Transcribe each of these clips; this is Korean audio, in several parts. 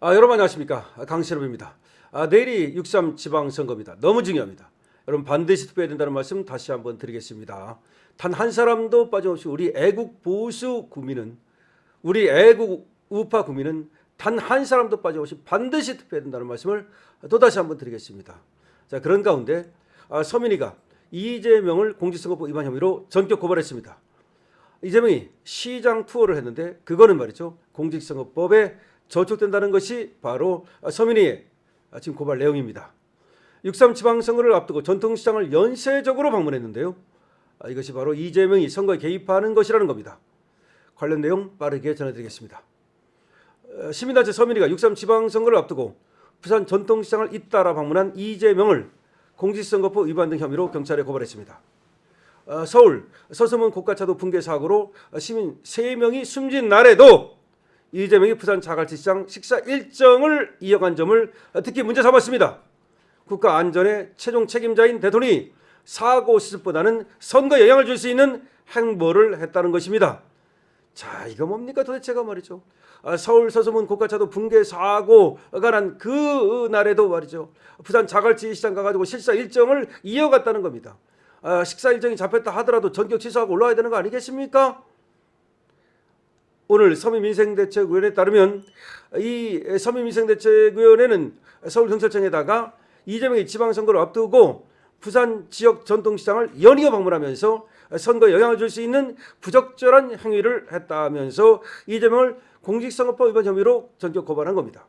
여러분 안녕하십니까. 강신업입니다. 내일이 6.3 지방선거입니다. 너무 중요합니다. 여러분 반드시 투표해야 된다는 말씀 다시 한번 드리겠습니다. 단 한 사람도 빠짐없이 우리 애국 보수 국민은, 우리 애국 우파 국민은 단 한 사람도 빠짐없이 반드시 투표해야 된다는 말씀을 또다시 한번 드리겠습니다. 자, 그런 가운데 서민이가 이재명을 공직선거법 위반 혐의로 전격 고발했습니다. 이재명이 시장 투어를 했는데 그거는 말이죠, 공직선거법에 저촉된다는 것이 바로 서민이의 지금 고발 내용입니다. 6.3 지방선거를 앞두고 전통시장을 연쇄적으로 방문했는데요. 이것이 바로 이재명이 선거에 개입하는 것이라는 겁니다. 관련 내용 빠르게 전해드리겠습니다. 시민단체 서민이가 6.3 지방선거를 앞두고 부산 전통시장을 잇따라 방문한 이재명을 공직선거법 위반 등 혐의로 경찰에 고발했습니다. 서울 서서문 고가차도 붕괴 사고로 시민 3명이 숨진 날에도 이재명이 부산 자갈치시장 식사 일정을 이어간 점을 특히 문제 삼았습니다. 국가 안전의 최종 책임자인 대통령이 사고 시습보다는 선거에 영향을 줄 수 있는 행보를 했다는 것입니다. 자, 이거 뭡니까 도대체가 말이죠. 서울 서서문 고가차도 붕괴 사고가 난 그 날에도 말이죠, 부산 자갈치시장 가가지고 식사 일정을 이어갔다는 겁니다. 식사 일정이 잡혔다 하더라도 전격 취소하고 올라와야 되는 거 아니겠습니까? 오늘 서민민생대책위원회에 따르면 이 서민민생대책위원회는 서울경찰청에다가 이재명이 지방선거를 앞두고 부산 지역 전통시장을 연이어 방문하면서 선거에 영향을 줄 수 있는 부적절한 행위를 했다면서 이재명을 공직선거법 위반 혐의로 전격 고발한 겁니다.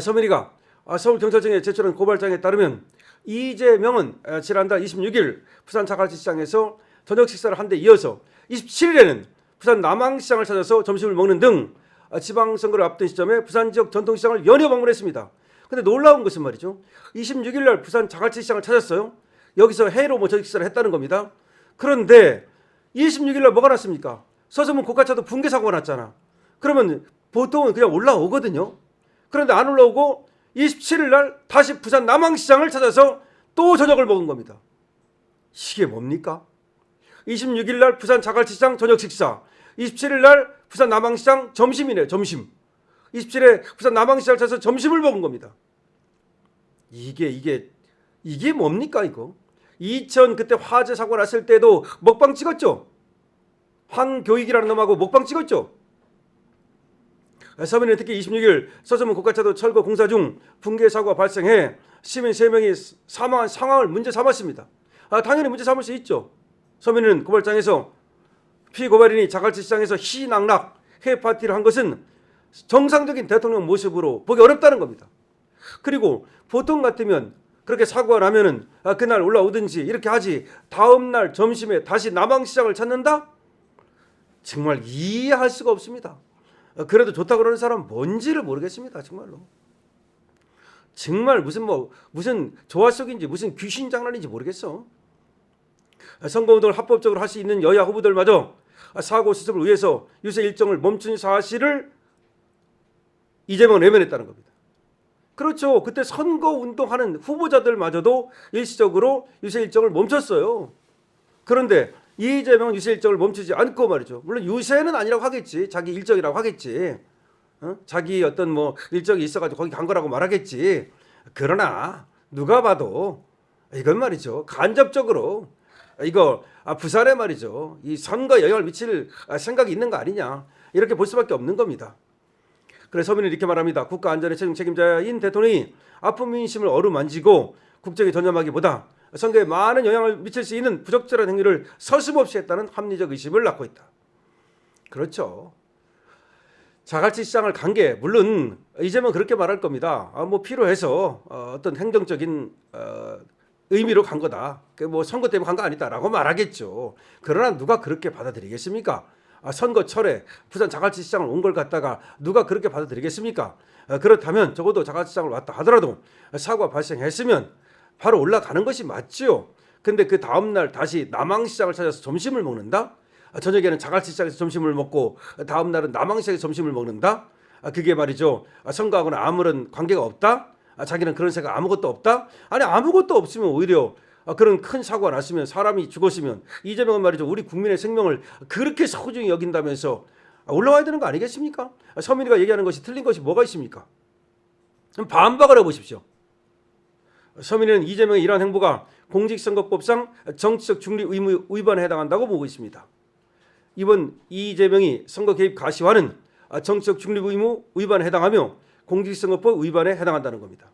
서민이가 서울경찰청에 제출한 고발장에 따르면 이재명은 지난달 26일 부산 자갈치시장에서 저녁 식사를 한 데 이어서 27일에는 부산 남항시장을 찾아서 점심을 먹는 등 지방선거를 앞둔 시점에 부산 지역 전통시장을 연이어 방문했습니다. 근데 놀라운 것은 말이죠, 26일 날 부산 자갈치시장을 찾았어요. 여기서 회의로 저녁 식사를 했다는 겁니다. 그런데 26일 날 뭐가 났습니까? 서서문 고가차도 붕괴 사고가 났잖아. 그러면 보통은 그냥 올라오거든요. 그런데 안 올라오고 27일 날 다시 부산 남항시장을 찾아서 또 저녁을 먹은 겁니다. 이게 뭡니까? 26일 날 부산 자갈치시장 저녁 식사, 27일 날 부산 남항시장 점심이네요. 점심. 27일에 부산 남항시장을 찾아서 점심을 먹은 겁니다. 이게 뭡니까 이거? 2000 그때 화재 사고 났을 때도 먹방 찍었죠. 황교익이라는 놈하고 먹방 찍었죠. 서민은 특히 26일 서서문 고가차도 철거 공사 중 붕괴 사고가 발생해 시민 3명이 사망한 상황을 문제 삼았습니다. 당연히 문제 삼을 수 있죠. 서민은 고발장에서 피고발인이 자갈치시장에서 희낙락 해파티를 한 것은 정상적인 대통령 모습으로 보기 어렵다는 겁니다. 그리고 보통 같으면 그렇게 사고가 나면은 그날 올라오든지 이렇게 하지, 다음 날 점심에 다시 남항시장을 찾는다? 정말 이해할 수가 없습니다. 그래도 좋다고 그러는 사람은 뭔지를 모르겠습니다. 정말로. 정말 무슨 조화 속인지 무슨 귀신 장난인지 모르겠어. 선거운동을 합법적으로 할 수 있는 여야 후보들마저 사고 수습을 위해서 유세 일정을 멈춘 사실을 이재명은 외면했다는 겁니다. 그렇죠. 그때 선거운동하는 후보자들마저도 일시적으로 유세 일정을 멈췄어요. 그런데 이재명은 유세 일정을 멈추지 않고 말이죠. 물론 유세는 아니라고 하겠지. 자기 일정이라고 하겠지. 자기 어떤 일정이 있어가지고 거기 간 거라고 말하겠지. 그러나 누가 봐도 이건 말이죠, 간접적으로 이거 부산에 말이죠, 이 선거에 영향을 미칠 생각이 있는 거 아니냐, 이렇게 볼 수밖에 없는 겁니다. 그래서 서민은 이렇게 말합니다. 국가 안전의 최종 책임자인 대통령이 아픈 민심을 어루만지고 국정에 전념하기보다 선거에 많은 영향을 미칠 수 있는 부적절한 행위를 서슴없이 했다는 합리적 의심을 낳고 있다. 그렇죠. 자갈치시장을 간 게 물론 이제는 그렇게 말할 겁니다. 필요해서 어떤 행정적인 의미로 간 거다. 선거 때문에 간 거 아니다라고 말하겠죠. 그러나 누가 그렇게 받아들이겠습니까? 선거철에 부산 자갈치시장을 온 걸 갖다가 누가 그렇게 받아들이겠습니까? 그렇다면 적어도 자갈치시장을 왔다 하더라도 사고가 발생했으면 바로 올라가는 것이 맞죠. 근데 그 다음날 다시 남항시장을 찾아서 점심을 먹는다? 저녁에는 자갈치시장에서 점심을 먹고 다음날은 남항시장에서 점심을 먹는다? 그게 말이죠, 선거하고는 아무런 관계가 없다? 자기는 그런 생각 아무것도 없다? 아니, 아무것도 없으면 오히려 그런 큰 사고가 났으면, 사람이 죽었으면, 이재명은 말이죠, 우리 국민의 생명을 그렇게 소중히 여긴다면서 올라와야 되는 거 아니겠습니까? 서민이가 얘기하는 것이 틀린 것이 뭐가 있습니까? 그럼 반박을 해보십시오. 서민은 이재명의 이러한 행보가 공직선거법상 정치적 중립 의무 위반에 해당한다고 보고 있습니다. 이번 이재명이 선거 개입 가시화는 정치적 중립 의무 위반에 해당하며 공직선거법 위반에 해당한다는 겁니다.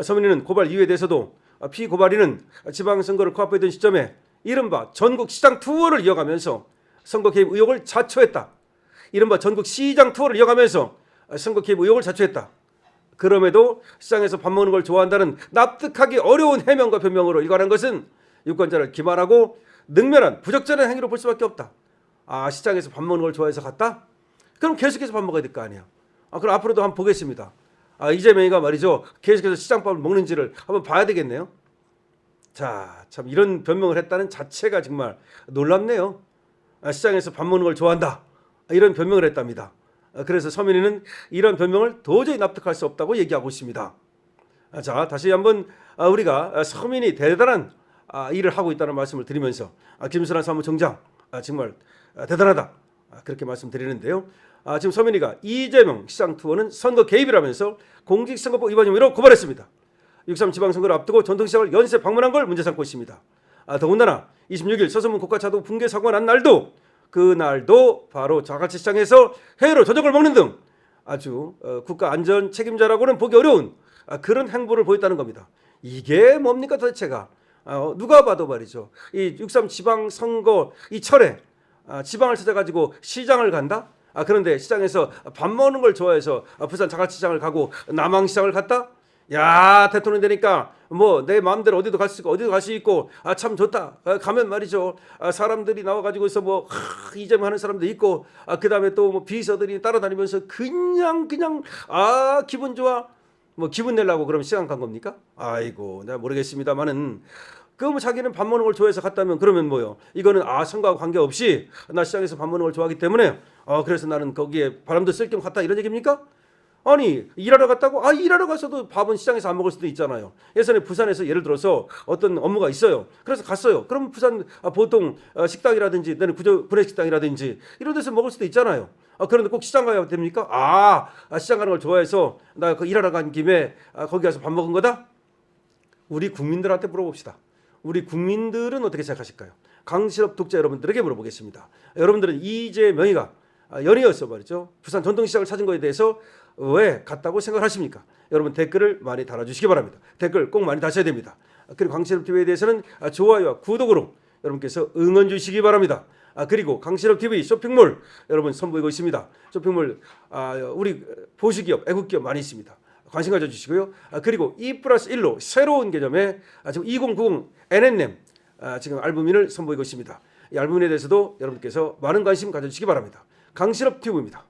서민이는 고발 이유에 대해서도 피고발인은 지방선거를 코앞에 둔 시점에 이른바 전국 시장 투어를 이어가면서 선거 개입 의혹을 자초했다. 이른바 전국 시장 투어를 이어가면서 선거 개입 의혹을 자초했다. 그럼에도 시장에서 밥 먹는 걸 좋아한다는 납득하기 어려운 해명과 변명으로 일관한 것은 유권자를 기만하고 능멸한 부적절한 행위로 볼 수밖에 없다. 시장에서 밥 먹는 걸 좋아해서 갔다? 그럼 계속해서 밥 먹어야 될 거 아니야. 그럼 앞으로도 한번 보겠습니다. 이재명이가 말이죠. 계속해서 시장밥을 먹는지를 한번 봐야 되겠네요. 자, 참 이런 변명을 했다는 자체가 정말 놀랍네요. 시장에서 밥 먹는 걸 좋아한다. 이런 변명을 했답니다. 그래서 서민이는 이런 변명을 도저히 납득할 수 없다고 얘기하고 있습니다. 자, 다시 한번 우리가 서민이 대단한 일을 하고 있다는 말씀을 드리면서 김순환 사무총장 정말 대단하다 그렇게 말씀드리는데요. 지금 서민이가 이재명 시장 투어는 선거 개입이라면서 공직선거법 위반 혐의로 고발했습니다. 6.3 지방선거를 앞두고 전통시장을 연쇄 방문한 걸 문제 삼고 있습니다. 더군다나 26일 서소문 고가차도 붕괴 사고가 난 날도 그날도 바로 자갈치시장에서 회로 저녁을 먹는 등 아주 국가 안전 책임자라고는 보기 어려운 그런 행보를 보였다는 겁니다. 이게 뭡니까 도대체가? 누가 봐도 말이죠. 이 6.3 지방선거 이 철에 지방을 찾아가지고 시장을 간다? 그런데 시장에서 밥 먹는 걸 좋아해서 부산 자갈치시장을 가고 남항시장을 갔다? 야, 대통령 되니까 뭐 내 마음대로 어디도 갈 수 있고 어디도 갈 수 있고 참 좋다. 가면 말이죠. 사람들이 나와가지고서 뭐 이재명 하는 사람도 있고 그다음에 또 뭐 비서들이 따라다니면서 그냥 기분 좋아. 뭐 기분 내려고 그럼 시장 간 겁니까? 아이고 내가 모르겠습니다만은 그 뭐 자기는 밥 먹는 걸 좋아해서 갔다면 그러면 뭐요? 이거는 선거하고 관계없이 나 시장에서 밥 먹는 걸 좋아하기 때문에 그래서 나는 거기에 바람도 쓸 겸 갔다 이런 얘기입니까? 아니 일하러 갔다고? 일하러 가서도 밥은 시장에서 안 먹을 수도 있잖아요. 예전에 부산에서 예를 들어서 어떤 업무가 있어요. 그래서 갔어요. 그럼 부산 보통 식당이라든지 내는 구내식당이라든지 이런 데서 먹을 수도 있잖아요. 그런데 꼭 시장 가야 됩니까? 시장 가는 걸 좋아해서 나 그 일하러 간 김에 거기 가서 밥 먹은 거다? 우리 국민들한테 물어봅시다. 우리 국민들은 어떻게 생각하실까요? 강실업 독자 여러분들에게 물어보겠습니다. 여러분들은 이재명이가 연이어서 말이죠. 부산 전통시장을 찾은 것에 대해서 왜 갔다고 생각하십니까? 여러분 댓글을 많이 달아주시기 바랍니다. 댓글 꼭 많이 다셔야 됩니다. 그리고 강실업TV에 대해서는 좋아요와 구독으로 여러분께서 응원 주시기 바랍니다. 그리고 강실업TV 쇼핑몰 여러분 선보이고 있습니다. 쇼핑몰 우리 보수기업, 애국기업 많이 있습니다. 관심 가져주시고요. 그리고 2+1로 새로운 개념의 지금 2090 NNM 지금 알부민을 선보이고 있습니다. 이 알부민에 대해서도 여러분께서 많은 관심 가져주시기 바랍니다. 강실업 튜브입니다.